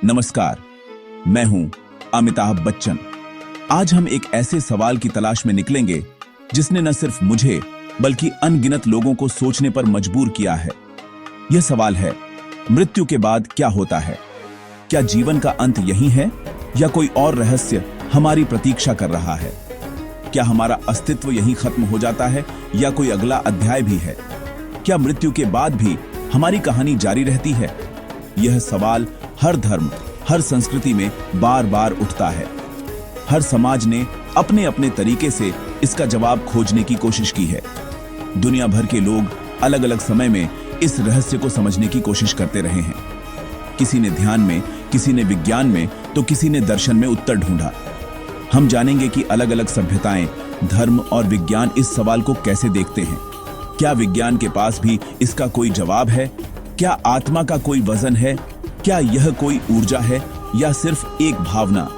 नमस्कार, मैं हूं अमिताभ बच्चन। आज हम एक ऐसे सवाल की तलाश में निकलेंगे जिसने न सिर्फ मुझे बल्कि अनगिनत लोगों को सोचने पर मजबूर किया है। यह सवाल है, मृत्यु के बाद क्या होता है? क्या जीवन का अंत यही है या कोई और रहस्य हमारी प्रतीक्षा कर रहा है? क्या हमारा अस्तित्व यहीं खत्म हो जाता है या कोई अगला अध्याय भी है? क्या मृत्यु के बाद भी हमारी कहानी जारी रहती है? यह सवाल हर धर्म, हर संस्कृति में बार बार उठता है। हर समाज ने अपने अपने तरीके से इसका जवाब खोजने की कोशिश की है। दुनिया भर के लोग अलग अलग समय में इस रहस्य को समझने की कोशिश करते रहे हैं। किसी ने ध्यान में, किसी ने विज्ञान में, तो किसी ने दर्शन में उत्तर ढूंढा। हम जानेंगे कि अलग अलग सभ्यताएं, धर्म और विज्ञान इस सवाल को कैसे देखते हैं। क्या विज्ञान के पास भी इसका कोई जवाब है? क्या आत्मा का कोई वजन है? क्या यह कोई ऊर्जा है या सिर्फ एक भावना?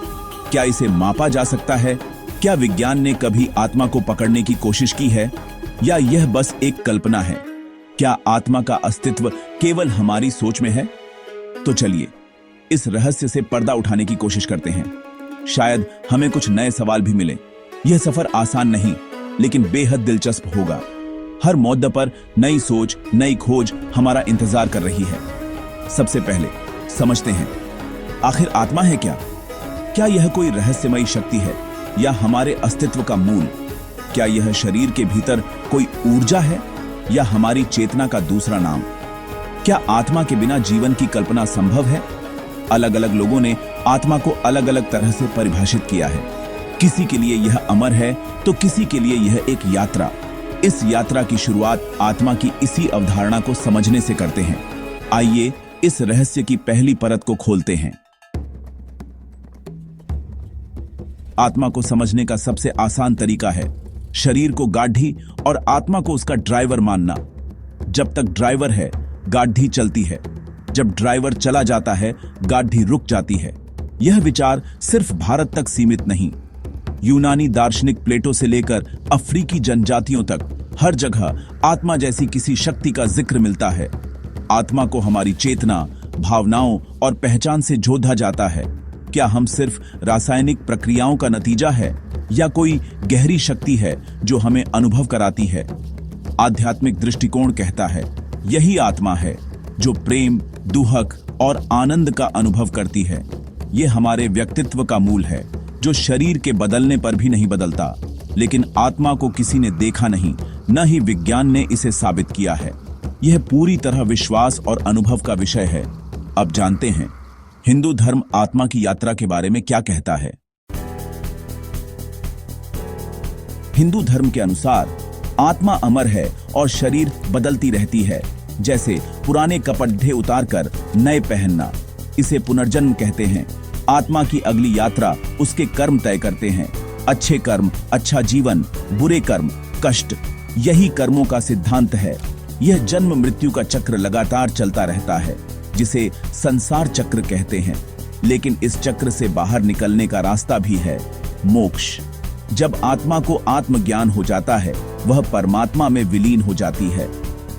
क्या इसे मापा जा सकता है? क्या विज्ञान ने कभी आत्मा को पकड़ने की कोशिश की है या यह बस एक कल्पना है? क्या आत्मा का अस्तित्व केवल हमारी सोच में है? तो चलिए इस रहस्य से पर्दा उठाने की कोशिश करते हैं। शायद हमें कुछ नए सवाल भी मिले। यह सफर आसान नहीं, लेकिन बेहद दिलचस्प होगा। हर मोड़ पर नई सोच, नई खोज हमारा इंतजार कर रही है। सबसे पहले समझते हैं, आखिर आत्मा है क्या? क्या यह कोई रहस्यमयी शक्ति है या हमारे अस्तित्व का मूल? क्या यह शरीर के भीतर कोई ऊर्जा है या हमारी चेतना का दूसरा नाम? क्या आत्मा के बिना जीवन की कल्पना संभव है? अलग अलग लोगों ने आत्मा को अलग अलग तरह से परिभाषित किया है। किसी के लिए यह अमर है तो किसी के लिए यह एक यात्रा। इस यात्रा की शुरुआत आत्मा की इसी अवधारणा को समझने से करते हैं। आइए इस रहस्य की पहली परत को खोलते हैं। आत्मा को समझने का सबसे आसान तरीका है शरीर को गाड़ी और आत्मा को उसका ड्राइवर मानना। जब तक ड्राइवर है, गाड़ी चलती है। जब ड्राइवर चला जाता है, गाड़ी रुक जाती है। यह विचार सिर्फ भारत तक सीमित नहीं। यूनानी दार्शनिक प्लेटो से लेकर अफ्रीकी जनजातियों तक हर जगह आत्मा जैसी किसी शक्ति का जिक्र मिलता है। आत्मा को हमारी चेतना, भावनाओं और पहचान से जोड़ा जाता है। क्या हम सिर्फ रासायनिक प्रक्रियाओं का नतीजा है या कोई गहरी शक्ति है जो हमें अनुभव कराती है? आध्यात्मिक दृष्टिकोण कहता है यही आत्मा है जो प्रेम, दुहक और आनंद का अनुभव करती है। यह हमारे व्यक्तित्व का मूल है जो शरीर के बदलने पर भी नहीं बदलता। लेकिन आत्मा को किसी ने देखा नहीं, न ही विज्ञान ने इसे साबित किया है। यह पूरी तरह विश्वास और अनुभव का विषय है। अब जानते हैं हिंदू धर्म आत्मा की यात्रा के बारे में क्या कहता है। हिंदू धर्म के अनुसार आत्मा अमर है और शरीर बदलती रहती है, जैसे पुराने कपड़े उतारकर नए पहनना। इसे पुनर्जन्म कहते हैं। आत्मा की अगली यात्रा उसके कर्म तय करते हैं। अच्छे कर्म, अच्छा जीवन, बुरे कर्म, कष्ट। यही कर्मों का सिद्धांत है। यह जन्म मृत्यु का चक्र लगातार चलता रहता है, जिसे संसार चक्र कहते हैं। लेकिन इस चक्र से बाहर निकलने का रास्ता भी है, मोक्ष। जब आत्मा को आत्मज्ञान हो जाता है, वह परमात्मा में विलीन हो जाती है।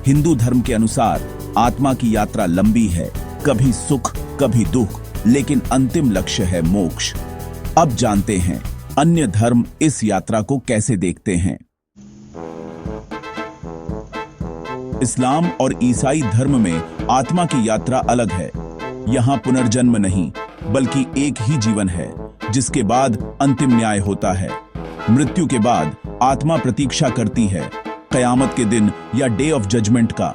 हिंदू धर्म के अनुसार आत्मा की यात्रा लंबी है, कभी सुख, कभी दुख, लेकिन अंतिम लक्ष्य है मोक्ष। अब जानते हैं अन्य धर्म इस यात्रा को कैसे देखते हैं। इस्लाम और ईसाई धर्म में आत्मा की यात्रा अलग है। यहाँ पुनर्जन्म नहीं, बल्कि एक ही जीवन है जिसके बाद अंतिम न्याय होता है। मृत्यु के बाद आत्मा प्रतीक्षा करती है कयामत के दिन या डे ऑफ जजमेंट का।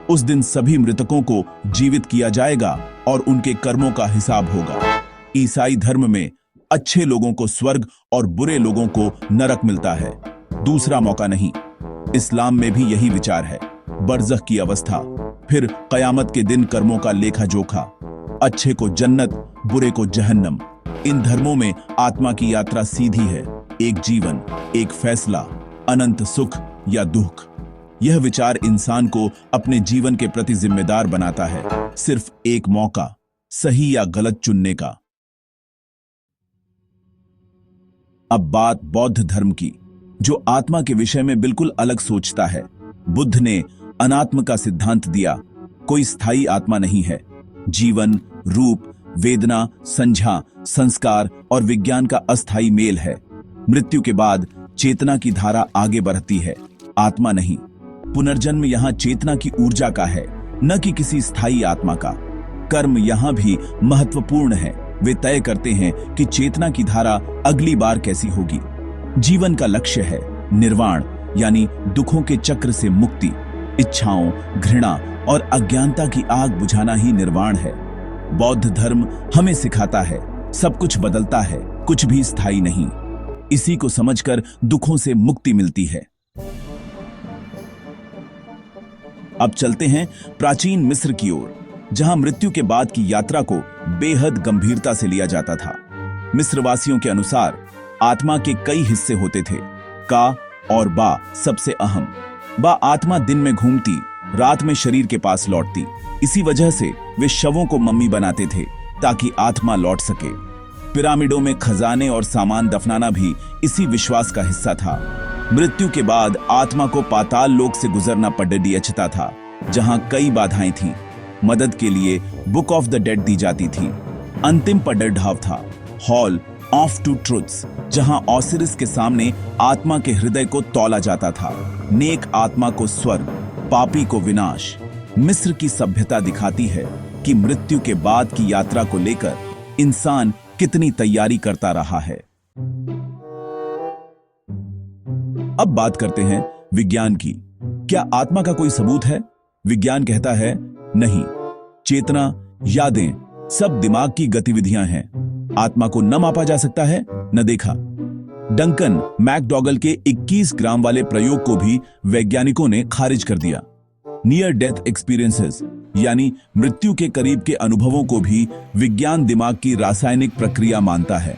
उस दिन सभी मृतकों को जीवित किया जाएगा और उनके कर्मों का हिसाब होगा। ईसाई धर्म में अच्छे लोगों को स्वर्ग और बुरे लोगों को नरक मिलता है, दूसरा मौका नहीं। इस्लाम में भी यही विचार है, बरज़ख की अवस्था, फिर कयामत के दिन कर्मों का लेखा जोखा। अच्छे को जन्नत, बुरे को जहन्नम। इन धर्मों में आत्मा की यात्रा सीधी है, एक जीवन, एक फैसला, अनंत सुख या दुख। यह विचार इंसान को अपने जीवन के प्रति जिम्मेदार बनाता है, सिर्फ एक मौका, सही या गलत चुनने का। अब बात बौद्ध धर्म की, जो आत्मा के विषय में बिल्कुल अलग सोचता है। बुद्ध ने अनात्म का सिद्धांत दिया। कोई स्थायी आत्मा नहीं है। जीवन, रूप, वेदना, संझा, संस्कार और विज्ञान का अस्थायी मेल है। मृत्यु के बाद चेतना की धारा आगे बढ़ती है, आत्मा नहीं। पुनर्जन्म यहाँ चेतना की ऊर्जा का है, न कि किसी स्थायी आत्मा का। कर्म यहाँ भी महत्वपूर्ण है। वे तय करते हैं कि चेतना की धारा अगली बार कैसी होगी। जीवन का लक्ष्य है निर्वाण, यानी दुखों के चक्र से मुक्ति। इच्छाओं, घृणा और अज्ञानता की आग बुझाना ही निर्वाण है। बौद्ध धर्म हमें सिखाता है सब कुछ बदलता है, कुछ भी स्थायी नहीं। इसी को समझकर दुखों से मुक्ति मिलती है। अब चलते हैं प्राचीन मिस्र की ओर, जहां मृत्यु के बाद की यात्रा को बेहद गंभीरता से लिया जाता था। मिस्र वासियों के अनुसार आत्मा के कई हिस्से होते थे। का और बा सबसे अहम। बा आत्मा दिन में घूमती, रात में शरीर के पास लौटती। इसी वजह से वे शवों को मम्मी बनाते थे ताकि आत्मा लौट सके। पिरामिडों में खजाने और सामान दफनाना भी इसी विश्वास का हिस्सा था। मृत्यु के बाद आत्मा को पाताल लोक से गुजरना पड़ता था, जहां कई बाधाएं थीं। मदद के लिए बुक ऑफ द डेड दी जाती थी। अंतिम पड़ाव था हॉल ऑफ टू ट्रुथ्स, जहां ऑसिरिस के सामने आत्मा के हृदय को तौला जाता था। नेक आत्मा को स्वर्ग, पापी को विनाश। मिस्र की सभ्यता दिखाती है कि मृत्यु के बाद की यात्रा को लेकर इंसान कितनी तैयारी करता रहा है। अब बात करते हैं विज्ञान की। क्या आत्मा का कोई सबूत है? विज्ञान कहता है नहीं। चेतना, यादें सब दिमाग की गतिविधियां हैं। आत्मा को न मापा जा सकता है, न देखा। डंकन मैकडॉगल के 21 ग्राम वाले प्रयोग को भी वैज्ञानिकों ने खारिज कर दिया। नियर डेथ एक्सपीरियंसेस यानी मृत्यु के करीब के अनुभवों को भी विज्ञान दिमाग की रासायनिक प्रक्रिया मानता है।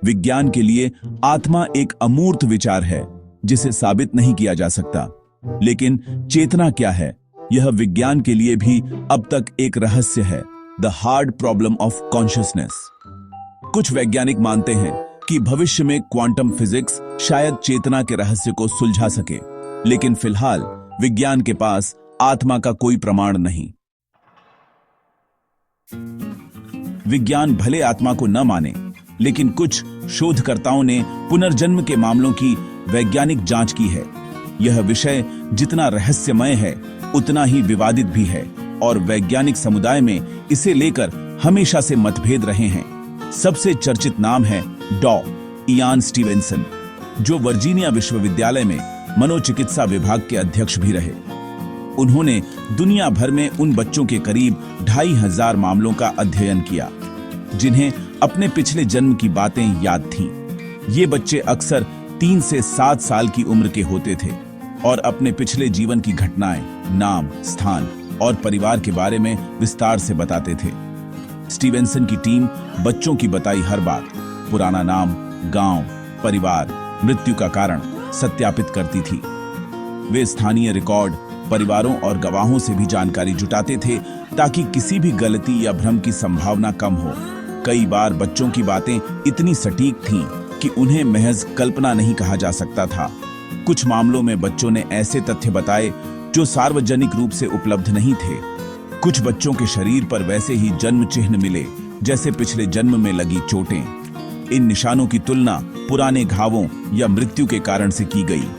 विज्ञान के लिए आत्मा एक अमूर्त विचार है जिसे साबित नहीं किया जा सकता। लेकिन चेतना क्या है, यह विज्ञान के लिए भी अब तक एक रहस्य है। The hard problem of consciousness. कुछ वैज्ञानिक मानते हैं कि भविष्य में क्वांटम फिजिक्स शायद चेतना के रहस्य को सुलझा सके, लेकिन फिलहाल विज्ञान के पास आत्मा का कोई प्रमाण नहीं। विज्ञान भले आत्मा को न माने, लेकिन कुछ शोधकर्ताओं ने पुनर्जन्म के मामलों की वैज्ञानिक जांच की है। यह विषय जितना रहस्यमय है, उतना ही विवादित भी है और वैज्ञानिक समुदाय में इसे लेकर हमेशा से मतभेद रहे हैं। सबसे चर्चित नाम है डॉ. इयान स्टीवेंसन, जो वर्जीनिया विश्वविद्यालय में मनोचिकित्सा विभाग के अध्यक्ष भी रहे। उन्होंने दुनिया भर में उन बच्चों के करीब 2500 मामलों का अध्ययन किया जिन्हें अपने पिछले जन्म की बातें याद थीं। ये बच्चे अक्सर 3 से 7 साल की उम्र के होते थे और अपने पिछले जीवन की घटनाएं, नाम, स्थान और परिवार के बारे में विस्तार से बताते थे। स्टीवेंसन की टीम बच्चों की बताई हर बात, पुराना नाम, गांव, परिवार, मृत्यु का कारण सत्यापित करती थी। वे स्थानीय रिकॉर्ड, परिवारों और गवाहों से भी जानकारी जुटाते थे ताकि किसी भी गलती या भ्रम की संभावना कम हो। कई बार बच्चों की बातें इतनी सटीक थीं कि उन्हें महज कल्पना नहीं कहा जा सकता था। कुछ मामलों में बच्चों ने ऐसे तथ्य बताए जो सार्वजनिक रूप से उपलब्ध नहीं थे। कुछ बच्चों के शरीर पर वैसे ही जन्म चिन्ह मिले जैसे पिछले जन्म में लगी चोटें। इन निशानों की तुलना पुराने घावों या मृत्यु के कारण से की गई।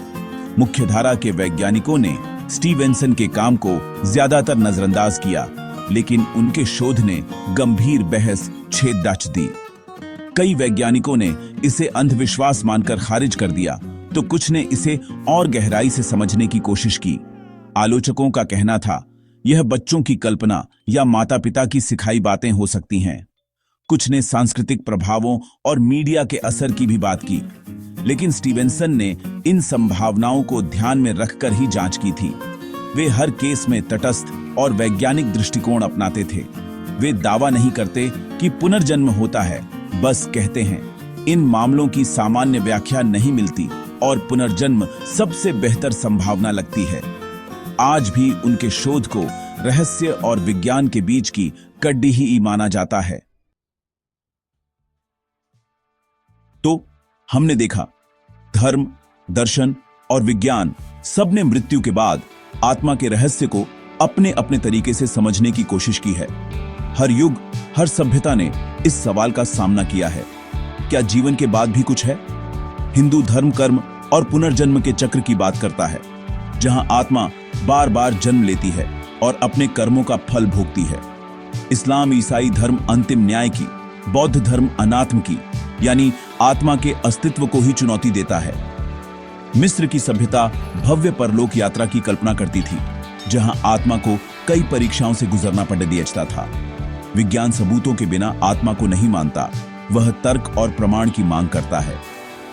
मुख्यधारा के वैज्ञानिकों ने स्टीवेंसन के काम को ज्यादातर नजरअंदाज किया, लेकिन उनके शोध ने गंभीर बहस छेद दी। कई वैज्ञानिकों ने इसे अंधविश्वास मानकर खारिज कर दिया, तो कुछ ने इसे और गहराई से समझने की कोशिश की। आलोचकों का कहना था यह बच्चों की कल्पना या माता पिता की सिखाई बातें हो सकती हैं। कुछ ने सांस्कृतिक प्रभावों और मीडिया के असर की भी बात की, लेकिन स्टीवेंसन ने इन संभावनाओं को ध्यान में रखकर ही जांच की थी। वे हर केस में तटस्थ और वैज्ञानिक दृष्टिकोण अपनाते थे। वे दावा नहीं करते कि पुनर्जन्म होता है, बस कहते हैं इन मामलों की सामान्य व्याख्या नहीं मिलती और पुनर्जन्म सबसे बेहतर संभावना लगती है। आज भी उनके शोध को रहस्य और विज्ञान के बीच की कड़ी ही माना जाता है। तो हमने देखा, धर्म, दर्शन और विज्ञान सबने मृत्यु के बाद आत्मा के रहस्य को अपने अपने तरीके से समझने की कोशिश की है। हर युग हर सभ्यता ने इस सवाल का सामना किया है, क्या जीवन के बाद भी कुछ है? हिंदू धर्म कर्म और पुनर्जन्म के चक्र की बात करता है, जहां आत्मा बार बार जन्म लेती है और अपने कर्मों का फल भोगती है। इस्लाम ईसाई धर्म अंतिम न्याय की, बौद्ध धर्म अनात्म की यानी आत्मा के अस्तित्व को ही चुनौती देता है। मिस्र की सभ्यता भव्य परलोक यात्रा की कल्पना करती थी, जहां आत्मा को कई परीक्षाओं से गुजरना पड़ता था। विज्ञान सबूतों के बिना आत्मा को नहीं मानता, वह तर्क और प्रमाण की मांग करता है।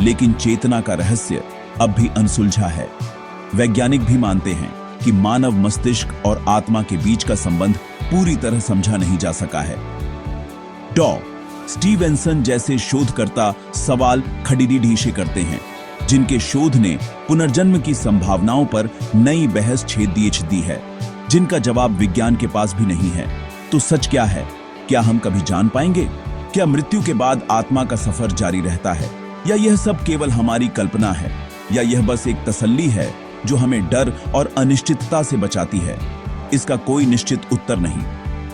लेकिन चेतना का रहस्य अब भी अनसुलझा है। वैज्ञानिक भी मानते हैं कि मानव मस्तिष्क और आत्मा के बीच का संबंध पूरी तरह समझा नहीं जा सका है। डॉ स्टीवेंसन जैसे शोधकर्ता सवाल खड़ीडीढीशे करते हैं, जिनके शोध ने पुनर्जन्म की संभावनाओं पर नई बहस छेद दी है, जिनका जवाब विज्ञान के पास भी नहीं है। तो सच क्या है? क्या हम कभी जान पाएंगे? क्या मृत्यु के बाद आत्मा का सफर जारी रहता है, या यह सब केवल हमारी कल्पना है, या यह बस एक तसल्ली है जो हमें डर और अनिश्चितता से बचाती है? इसका कोई निश्चित उत्तर नहीं।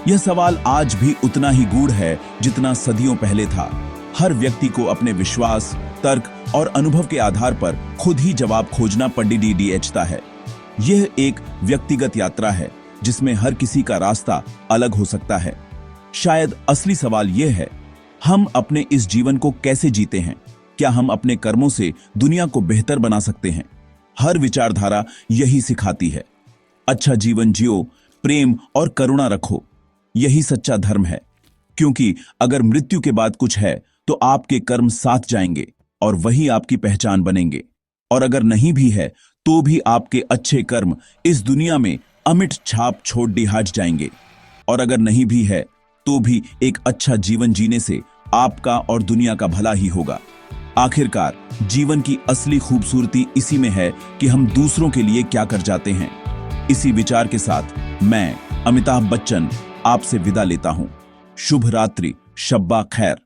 यह सवाल आज भी उतना ही गूढ़ है जितना सदियों पहले था। हर व्यक्ति को अपने विश्वास, तर्क और अनुभव के आधार पर खुद ही जवाब खोजना पड़ता है। यह एक व्यक्तिगत यात्रा है जिसमें हर किसी का रास्ता अलग हो सकता है। शायद असली सवाल यह है, हम अपने इस जीवन को कैसे जीते हैं? क्या हम अपने कर्मों से दुनिया को बेहतर बना सकते हैं? हर विचारधारा यही सिखाती है, अच्छा जीवन जियो, प्रेम और करुणा रखो। यही सच्चा धर्म है, क्योंकि अगर मृत्यु के बाद कुछ है तो आपके कर्म साथ जाएंगे और वही आपकी पहचान बनेंगे। और अगर नहीं भी है तो भी आपके अच्छे कर्म इस दुनिया में अमिट छाप छोड़ दिहाज जाएंगे। और अगर नहीं भी है तो भी एक अच्छा जीवन जीने से आपका और दुनिया का भला ही होगा। आखिरकार जीवन की असली खूबसूरती इसी में है कि हम दूसरों के लिए क्या कर जाते हैं। इसी विचार के साथ मैं अमिताभ बच्चन आपसे विदा लेता हूं। शुभ रात्रि, शब्बा खैर।